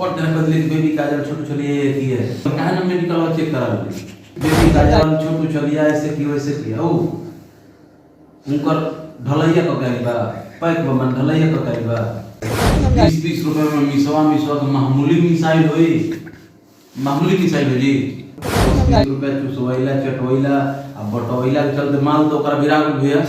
और तेरा बदले बेबी काजल छोटू छलिया ये की है कहां ना मेडिकल वाला चेक करा ले बेबी काजल छोटू छलिया ऐसे की वैसे की ओ उनकर ढलैया क गई बा पैक बमन ढलैया क गई बा 20-20 रुपए में मिसवा तो मामूली मिसाइल होई मामूली मिसाइल हो जी 20 रुपए चुसवैला चटवैला अब बटवैला के चलते माल तो ओकरा विराग भैया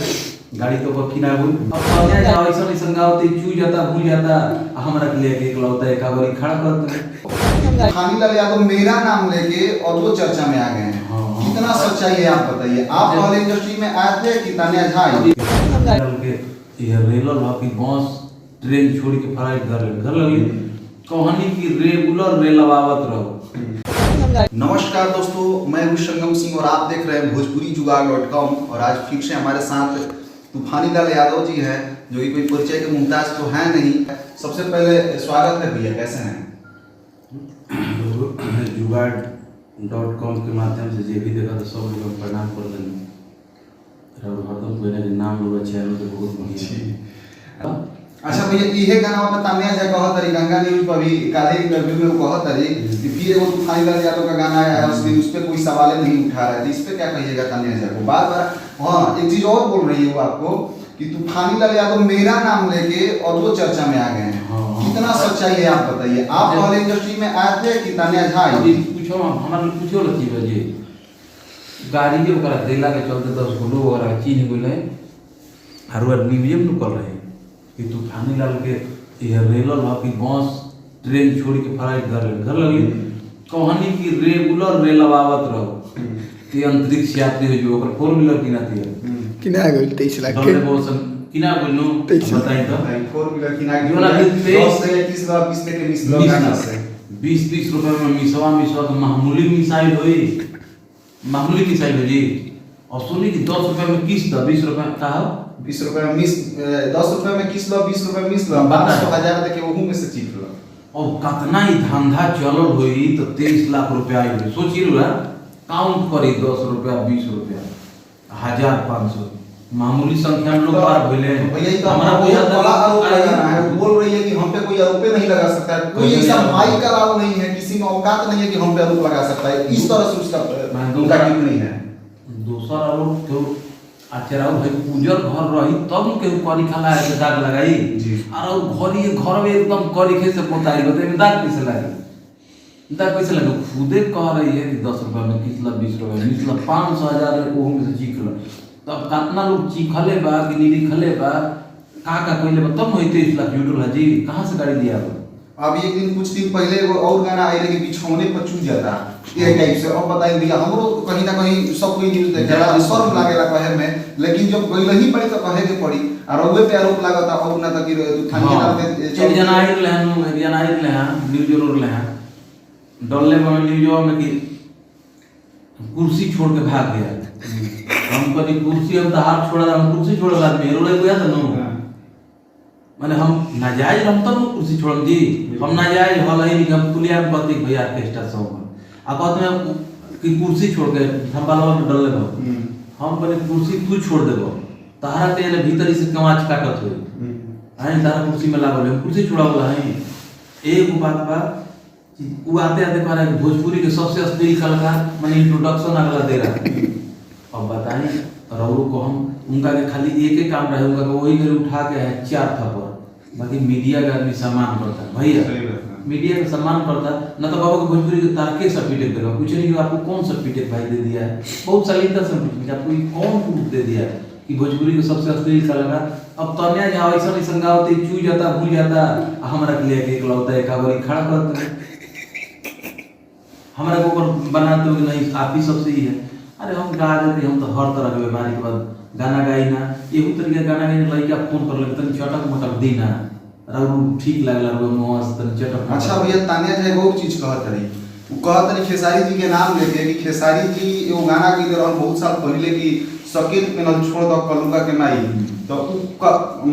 गाड़ी तो को किना हुई अब कन्या जाओ ऐसा गावती चू जाता भूल जाता हम रख ले के इकलौता एक बारी खड़ा कर खानी लाल यादव मेरा नाम लेके और वो चर्चा में आ गए हैं। कितना सच्चाई है आप बताइए। आप पहले इंडस्ट्री में आए थे कि तान्या झा के ये रेलर भापी बस ट्रेन छोड़ के फ्लाइट घर लगी कहानी की रेगुलर रेलवावत रहो। नमस्कार दोस्तों, मैं संगम सिंह और आप देख रहे हैं भोजपुरीजुगाड़.com। और आज फिर से हमारे साथ तूफानी लाल यादव जी हैं, जो कि कोई परिचय के मुमताज तो है नहीं। सबसे पहले स्वागत है भैया, कैसे हैं? जुगाड़.com के माध्यम से जे भी देखा तो सब लोग प्रणाम कर देना और हरदम कोई ना नाम लोग चैनल के बहुत बढ़िया। अच्छा भैया, इहे गाना में तान्या जा कहत रही गंगा न्यूज पर भी काले इंटरव्यू में वो कहत रही कि फिर वो तूफानी लाल यादव का गाना आया है, उस पे कोई सवाल नहीं उठा रहा है। इस पे क्या कहिएगा तान्या जा को? बार-बार हां, एक चीज और बोल रही है वो आपको कि तूफानी लाल यादव मेरा नाम लेके और वो चर्चा में आ गए हैं। कितना सच्चाई है आप बताइए। आप पहले इंडस्ट्री में आए थे कि तान्या झा पूछो हमरा पूछो लती बजे गाड़ी के ओकरा देला के चलते 10 गो लोग और चीन गेले और म्यूजियम न कर रहे कि तूफानी लाल के ये रेलर भापी बस ट्रेन छोड़ के फ्लाइट घर लगी कहानी की रेगुलर रेलवावत रहो कि अंतरिक्ष यात्री हो जो ओकर 4 व्हीलर किनाती है किना गेल 23 लाख के किना बोलनो बताई तो 4 व्हीलर किना गेल 10 से 30 लाख 20 में के 20 लाख गाना से 20-30 रुपए में मिसवा तो मामूली मिसाइल होई मामूली मिसाइल हो जी और सुनी कि 10 रुपए में किस्त 20 रुपए का 20 रुपए में मिस 10 रुपए में किस लो 20 रुपए मिस लो 500,000 देके ओहू में से चीप लो और कितना ही धंधा चलल होई तो 23 लाख रुपया आई सोची लो काउंट करी 10 रुपया 20 रुपया 1500 मामूली संख्या लोग पार भइले भैया तो हमारा कोई बड़ा आरोप लगाना है। बोल रही है कि हम पे कोई आरोप नहीं लगा सकता है, कोई ऐसा माइक का अलाउ नहीं है, किसी में औकात नहीं है कि हम पे आरोप लगा सकता है। इस तरह से उसका उनका टिप्पणी है। दूसरा आरोप तो आचराउ भाई पूजर घर रही तब के करी खाला है के दाग लगाई जी और घर में एकदम करी खे से पोताई बते में दाग कैसे लगे खुदे कह रही है कि 10 रुपए में किसला 20 रुपए में किसला 500,000 ओहू में से चीखल तब कितना लोग चीखले बा कि नीली खले बा का कोइले बा तब होई 23 लाख जुटल जी कहां से गाड़ी दिया अब एक दिन कुछ दिन पहले वो और गाना आइले कि बिछौने पर चू जाता ये टाइप से। और बताई भैया हमरो कहीं ना कहीं सब कोई न्यूज़ देखेला शर्म लागेला कहे में, लेकिन जब गइल ही पड़ी तो कहे के पड़ी और ओवे पे आरोप लागता और ना तक थाने नाम में एक जना आइल लहन न्यूज़ जरूर लहन डलले में न्यूज़ में कि कुर्सी छोड़ के भाग गया हम कभी कुर्सी हम तो हाथ छोड़ा हम कुर्सी छोड़ आदमी रोले गया था नो माने हम नाजायज हम तब कुर्सी छोड़ दी हम नाजायज हल ही हम पुलिया पति भैया ऑर्केस्ट्रा सब आ कहत में कि कुर्सी छोड़ के हम बालवा में डल ले हम बने कुर्सी तू छोड़ देबो तारा के ने भीतर से कमाच काटत होई आई तारा कुर्सी में लागल हम कुर्सी छोड़ावला है एक बात बा उ आते कह रहा है भोजपुरी के सबसे असली कलाकार माने इंट्रोडक्शन अगला दे रहा है। अब बताएं रौरू को हम उनका के खाली एक ही काम रहे उनका वही घर उठा के है 4 थप्पड़ बाकी मीडिया का आदमी सम्मान करता भैया मीडिया का सम्मान करता न तो बाबा को भोजपुरी के तारके सर्टिफिकेट देगा कुछ नहीं कि आपको कौन सर्टिफिकेट भाई दे दिया है बहुत सलीता से पूछे आपको कौन प्रूफ दे दिया कि भोजपुरी के सबसे असली कलाकार अब तन्या जहां ऐसा नहीं संगावती चू जाता भूल जाता हमरा के लिए एक लौता एक बारी खड़ा करते हमरा को ऊपर बनाते हो नहीं आप ही सबसे ही है। अरे हम गा देते हम तो हर तरह के बीमारी के बाद गाना गाई ना एहू तरीके गाना गाई लड़का फोन कर ले तनी चटक मटक दी ना राउ ठीक लागला रो मोस तनी चटक। अच्छा भैया तान्या जे बहुत चीज कहत रही वो कहत रही खेसारी जी के नाम लेके कि खेसारी जी एगो गाना गइले रहन बहुत साल पहले कि सकेत पे न छोड़ दो कलुगा के माई तो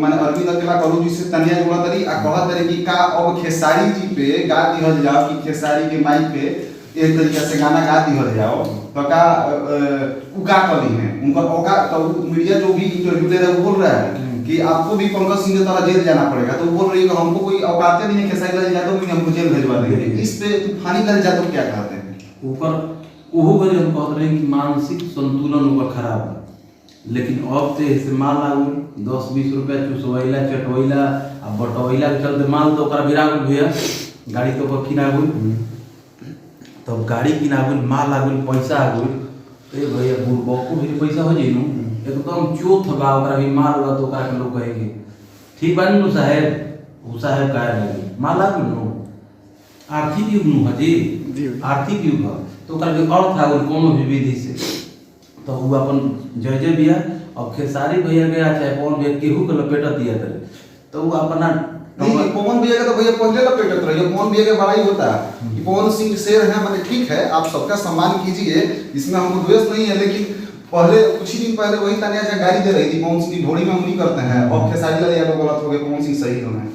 माने अरविंद अकेला कलू जी से तान्या जोड़त रही आ कहत रही कि का अब खेसारी जी पे गा दिहल जाओ कि खेसारी के माई पे एक तरीके से गाना गा दिहल जाओ तो का उका कली है उनका औका तो मीडिया जो भी इंटरव्यू ले रहा है वो बोल रहा है कि कि आपको भी पंकज सिंह की तरह जेल जाना पड़ेगा, तो वो बोल रही है कि हमको कोई औकात नहीं है खेसारी लाल यादव भी हमको जेल भेजवा देंगे। इस पे तूफानी लाल यादव क्या कहते हैं? ऊपर ओहो घड़ी हम कहते रहे कि मानसिक संतुलन ओकर खराब है, लेकिन अब तो ऐसे माल लागू 10-20 रुपया चुसवैला चटवैला आ बटवैला के चलते माल तो ओकरा भिरा गेल भैया, गाड़ी तो ओकर किना गेल, तब गाड़ी किना गेल, माल आ गेल, पैसा आ गेल, ए भैया बुरबको भी पैसा हो जइनु एकदम चोथ बा, ओकरा भी माल बा तो ओकरा के लोग कहेंगे ठीक बा नु साहेब, उ साहेब काहे लगे माल आ गेल नु आर्थिक युग नु हजी आर्थिक युग है, तो ओकरा के अर्थ आ गेल कोनो भी विधि से, तो वो अपन जय बिया। अब खेसारी भैया गया चाहे पवन भैया केहू के लपेट दिया करे, तो वो अपना नहीं पवन भैया का तो भैया पहले लपेटत रहिए, पवन भैया के बड़ाई होता है कि पवन सिंह शेर है, मतलब ठीक है आप सबका सम्मान कीजिए, इसमें हमको द्वेष नहीं है, लेकिन पहले कुछ ही दिन पहले वही तानिया जा गाड़ी दे रही थी पवन सिंह की ढोड़ी में उंगली करते हैं, और खेसारी लाल यादव गलत हो गए, पवन सिंह सही हो गए,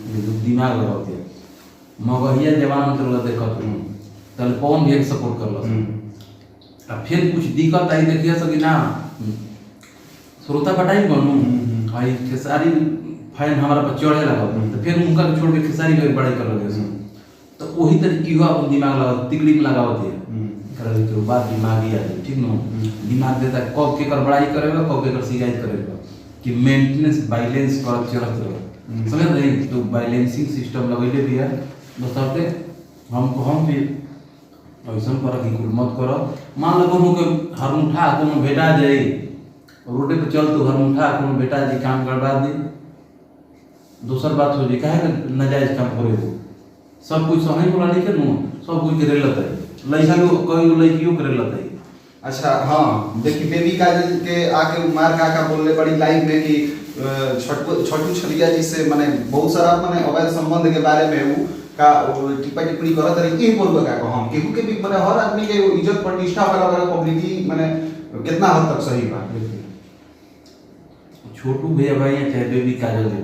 दिमाग लगाते मगहिया जवान मतलब देखत तल पवन भैया के सपोर्ट करल, अब फिर कुछ दिक्कत आई देखिए सकी ना श्रोता बटाई बनू आई खेसारी फाइन हमारा पर चढ़े लगा, तो फिर उनका छोड़ के खेसारी के बड़ाई कर लगे, तो वही तरीके युवा अपन दिमाग लगा तिकड़ी में लगावत है कर के बाद दिमाग ही आते ठीक न, दिमाग देता कब के कर बड़ाई करेगा कब के कर शिकायत करेगा कि मेंटेनेंस बैलेंस कर चलत रहे, समझ रहे तो बैलेंसिंग सिस्टम लगैले भी है बताते हम भी ऐसा कर कि कुल मत करो, मान लो कोनो के हरमुठा कोनो भेटा जाए रोडे पे चल तो हरमुठा कोनो भेटा जी काम करवा दी, दूसर बात हो जाए काहे नाजायज काम करे हो, सब कुछ सही बोला नहीं के नु सब कुछ करे लत है लइका कोई लइकियो करे लत है। अच्छा हाँ देखिए बेबी काजल के आके मार का बोलने पड़ी लाइव में कि छोटू छलिया जी से माने बहुत सारा माने अवैध संबंध के बारे में वो का टिप्पा टिप्पणी करत रही, यही बोलबो का हम केहू के भी माने हर आदमी के इज्जत प्रतिष्ठा वाला पब्लिकली माने कितना हद तक सही बा। छोटू भैया भाई या चाहे बेबी काजल जी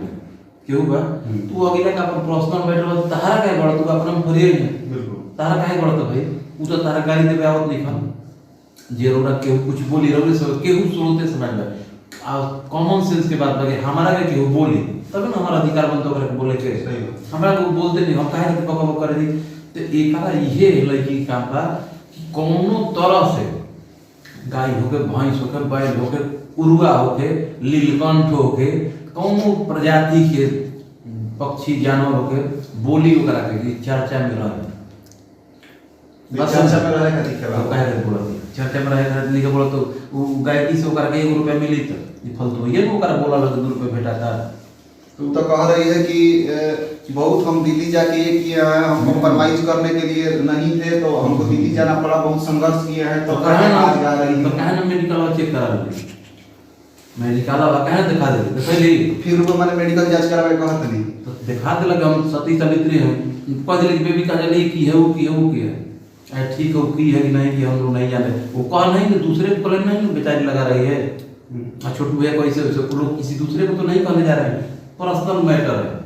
केहू बा तू अगला का अपन पर्सनल मैटर हो तारा काहे बड़ तू अपना भरिए है बिल्कुल तारा काहे बड़ तो भाई उ तो तारा गाड़ी देबे आवत नहीं खा जरूर केहू कुछ बोली रहे सब केहू सुनते समझ ले आ कॉमन सेंस के बात लगे हमारा के केहू बोली तब ना हमारा अधिकार बनतो करे बोले के हमरा को बोलते नहीं हम काहे के पकड़ कर दी, तो एकरा इहे लड़की काम बा कि कोनो तरह से गाय होके भैंस होके बैल होके उरुआ होके लीलकंठ होके कोनो प्रजाति के पक्षी जानवर होके बोली ओकरा के चर्चा में रहे, चर्चा में रहे का दिखेला काहे के बोलत चर्चा में रहे का नहीं के बोलत तो उ गायकी से ओकरा के 1 रुपया मिली त ये फालतू ये ओकरा बोला लगे 2 रुपया भेटाता। तू तो कह रही है कि बहुत हम दिल्ली जाके ये किया है, हम कॉम्प्रोमाइज करने के लिए नहीं थे तो हमको दिल्ली जाना पड़ा, बहुत संघर्ष किया है, तो कहे ना आज गा रही है तो कहे ना मेडिकल चेक करा ले मेडिकल वाला कहे दिखा दे तो पहले फिर वो मैंने मेडिकल जांच करावे कहत नहीं तो दिखा दे लगे हम सती सावित्री हैं कह दिले कि बेबी का जली की है वो की है वो की है अरे ठीक है वो की है कि नहीं कि हम लोग नहीं जाने, वो कह नहीं कि दूसरे को कॉलेज नहीं बेचारी लगा रही है छोटू भैया को ऐसे लोग किसी दूसरे को तो नहीं कहने जा रहे हैं, पर्सनल मैटर है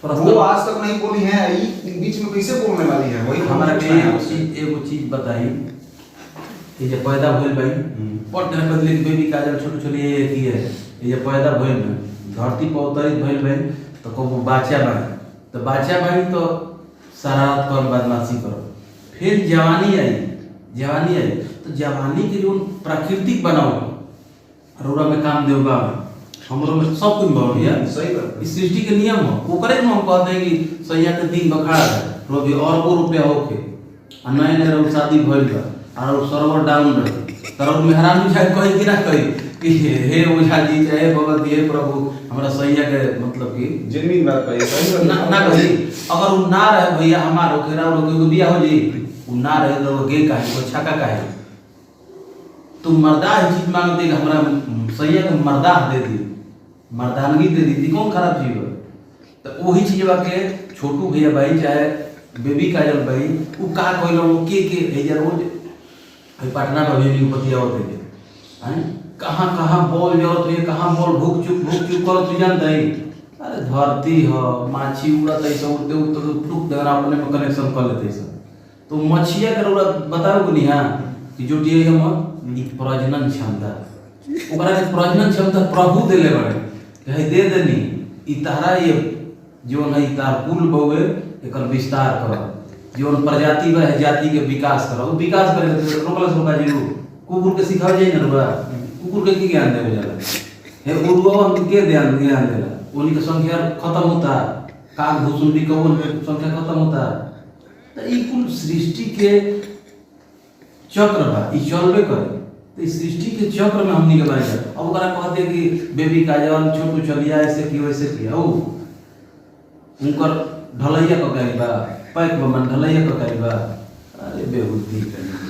वो आज तक नहीं बोली है, ये बीच में कैसे बोलने वाली है? वही हमारा एगो चीज बताई ये जब पैदा भइल भाई पर दिन बदले बेबी काजल छोटे छोटे ये की है ये जब पैदा भइल धरती पर अवतरित भइल भाई तो को बाचा भाई तो शरारत कर बदमाशी कर, फिर जवानी आई तो जवानी के जो प्राकृतिक बनाओ अरोरा में काम देवगा हमरो में सब कुछ बढ़ गया सही बात इस सृष्टि के नियम हो वो करे हम कहते हैं कि सैया के दिन बखाड़ा है रोबी और को रुपया होके आ नए नए रहो शादी भइल बा और सर्वर डाउन रहे तरह में हैरान बुझाए कहीं कि ना कहीं कि हे ओझा जी चाहे भगवती हे प्रभु हमरा सैया के मतलब कि जेन्युइन बात कही सही ना ना कही अगर वो ना रहे भैया हमारो खेरा लोग को बियाह हो जी वो ना रहे तो गे काहे को छका काहे तुम मर्दा चीज मांगते कि हमरा सैया के मर्दा दे दी मर्दानगी दे दी कौन खराब चीज है, तो वही चीज के छोटू भैया भाई चाहे बेबी काजल भाई वो का कहलो के हे रोज पटना में अभी पतिया होते हैं कहाँ बोल जरूरत है कहाँ बोल भूख चुप करो तू जानता है अरे धरती हो माछी उड़त ऐसा उड़ते उड़ते टूक देना अपने में कनेक्शन कर लेते सब, तो मछिया के उड़ा बताओ नहीं हाँ कि जो हम प्रजनन क्षमता ओकरा के प्रजनन क्षमता प्रभु देले बड़े कहे दे देनी ई तारा ये जीवन है तार कुल बउए एकर विस्तार कर जीवन प्रजाति बा है जाति के विकास कर वो विकास करे तो रोकला से रोका जीरो कुकुर के सिखाव जाई ना रुआ कुकुर के की ज्ञान देवे जाला हे उड़वा हम के ज्ञान देला उन्हीं की संख्या खत्म होता काग भूसुंडी कौन संख्या खत्म होता तो ई कुल सृष्टि के चक्र बा ई चलबे करे तो इस सृष्टि के चक्र में हमनी के बारे अब ओकरा कहते कि बेबी काजल छोटू चलिया ऐसे की वैसे किया ओ उनकर ढलैया क गई बा पैक बमन ढलैया क गई बा अरे बेहुदी करी